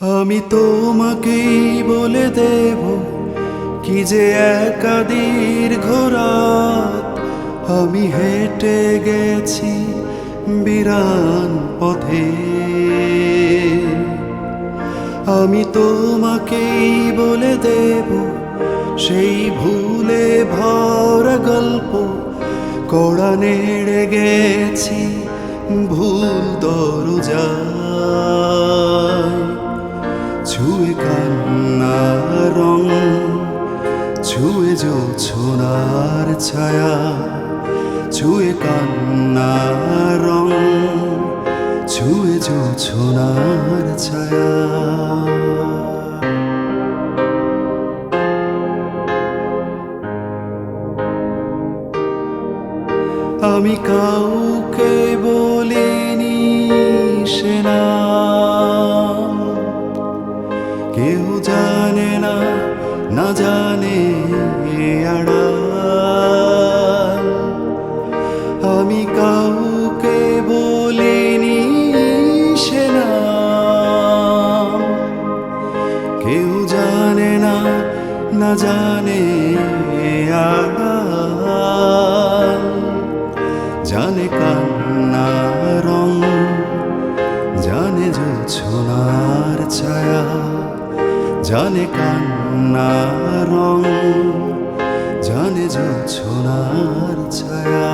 আমি তোমাকেই বলে দেব কি যে একা দীর্ঘ রাত আমি হেঁটে গেছি বিরান পথে। আমি তোমাকেই বলে দেব সেই ভুলে ভরা গল্প কড়া নেড়ে গেছি ভুল দরজায়। ছুঁয়ে কান্নার রং, ছুঁয়ে জোছনার ছায়া, ছুঁয়ে কান্নার রং, ছুঁয়ে জোছনার ছায়া। আমি কাউকে বলিনি সে নাম, কেউ জানে না, না জানে আড়াল। আমি কাউকে বলিনি সে নাম, কেউ জানে না, না জানে আড়াল। জানে কান্নার রং, জানে জোছনার ছায়া, জানে কান্নার রং, জানে জোছনার ছায়া।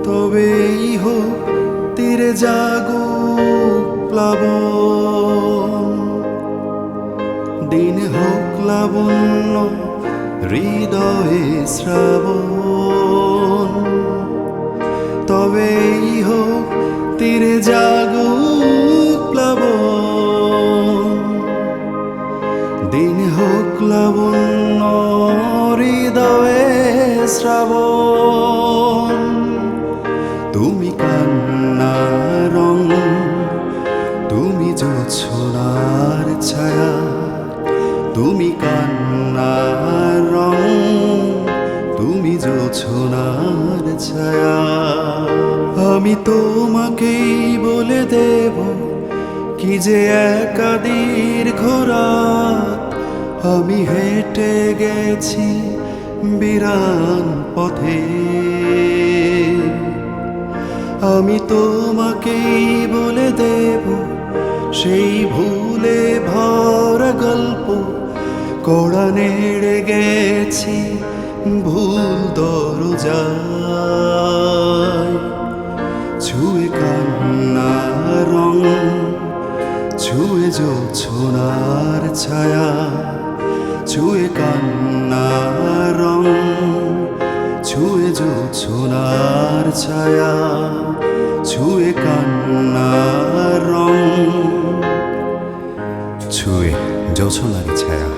তবেই হোক তীরে জাগুক প্লাবন, দিন হোক লাবণ্য হৃদয়ে শ্রাবণ। তবেই হোক তীরে জাগুক প্লাবন, দিন হোক লাবণ্য হৃদয়ে শ্রাবণ। তুমি কান্নার রং, তুমি জোছনার ছায়া, তুমি কান্নার রং, তুমি জোছনার ছায়া। আমি তোমাকেই বলে দেব কি যে একা দীর্ঘ রাত আমি হেঁটে গেছি বিরান পথে। আমি তোমাকেই বলে দেব সেই ভুলে ভরা গল্প কড়া নেড়ে গেছি ভুল দরজায়। ছুঁয়ে কান্নার রং, ছুঁয়ে জোছনার ছায়া, ছুঁয়ে কান্নার রং, ছুঁয়ে জোছনার ছায়া, ছুঁয়ে কান্নার রং, ছুঁয়ে জোছনার ছায়া।